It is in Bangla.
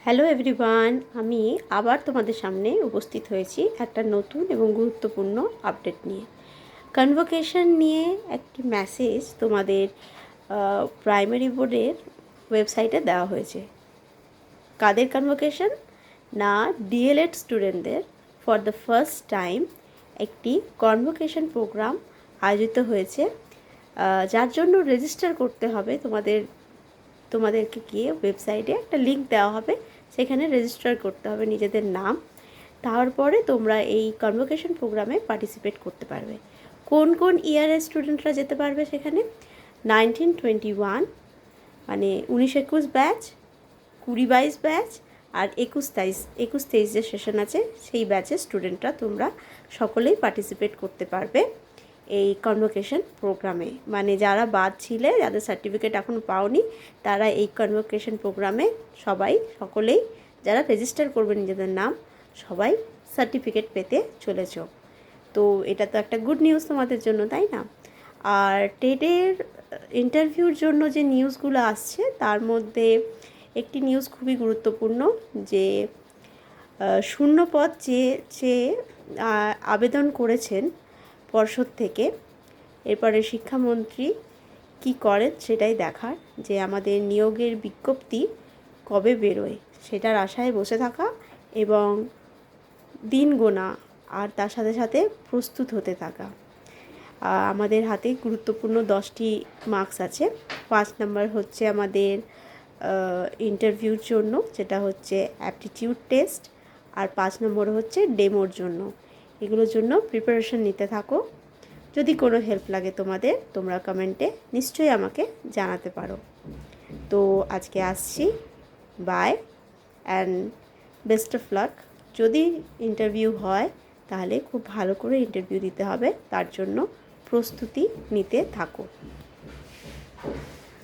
হ্যালো এভরিওয়ান, আমি আবার তোমাদের সামনে উপস্থিত হয়েছি একটা নতুন এবং গুরুত্বপূর্ণ আপডেট নিয়ে। কনভোকেশন নিয়ে একটি মেসেজ তোমাদের প্রাইমারি বোর্ডের ওয়েবসাইটে দেওয়া হয়েছে। কাদের কনভোকেশন? না, ডিএলএড স্টুডেন্টদের ফর দ্য ফার্স্ট টাইম একটি কনভোকেশন প্রোগ্রাম আয়োজিত হয়েছে, যার জন্য রেজিস্টার করতে হবে। তোমাদেরকে গিয়ে ওয়েবসাইটে একটা লিঙ্ক দেওয়া হবে, সেখানে রেজিস্টার করতে হবে নিজেদের নাম। তারপরে তোমরা এই কনভোকেশন প্রোগ্রামে পার্টিসিপেট করতে পারবে। কোন কোন ইয়ারের স্টুডেন্টরা যেতে পারবে সেখানে? 19-21 মানে 19-21 ব্যাচ, 20-22 ব্যাচ, আর 21-23 যে সেশন আছে সেই ব্যাচের স্টুডেন্টরা তোমরা সকলেই পার্টিসিপেট করতে পারবে এই কনভোকেশন প্রোগ্রামে। মানে যারা বাদ ছিলে, যাদের সার্টিফিকেট এখনও পাওনি, তারা এই কনভোকেশন প্রোগ্রামে সকলেই যারা রেজিস্টার করবে নিজেদের নাম, সবাই সার্টিফিকেট পেতে চলেছ। তো এটা তো একটা গুড নিউজ তোমাদের জন্য, তাই না? আর টেটের ইন্টারভিউর জন্য যে নিউজগুলো আসছে তার মধ্যে একটি নিউজ খুবই গুরুত্বপূর্ণ, যে শূন্যপদ চেয়ে আবেদন করেছেন পর্ষদ থেকে। এরপরে শিক্ষামন্ত্রী কি করেন সেটাই দেখার, যে আমাদের নিয়োগের বিজ্ঞপ্তি কবে বেরোয় সেটার আশায় বসে থাকা এবং দিন গোনা, আর তার সাথে সাথে প্রস্তুত হতে থাকা। আমাদের হাতে গুরুত্বপূর্ণ 10টি মার্কস আছে। 5 নম্বর হচ্ছে আমাদের ইন্টারভিউর জন্য, যেটা হচ্ছে অ্যাপটিটিউড টেস্ট, আর 5 নম্বর হচ্ছে ডেমোর জন্য। এগুলোর জন্য প্রিপারেশন নিতে থাকো। যদি কোনো হেল্প লাগে তোমাদের, তোমরা কমেন্টে নিশ্চয়ই আমাকে জানাতে পারো। তো আজকে আসছি, bye and best of luck. যদি ইন্টারভিউ হয় তাহলে খুব ভালো করে ইন্টারভিউ দিতে হবে, তার জন্য প্রস্তুতি নিতে থাকো।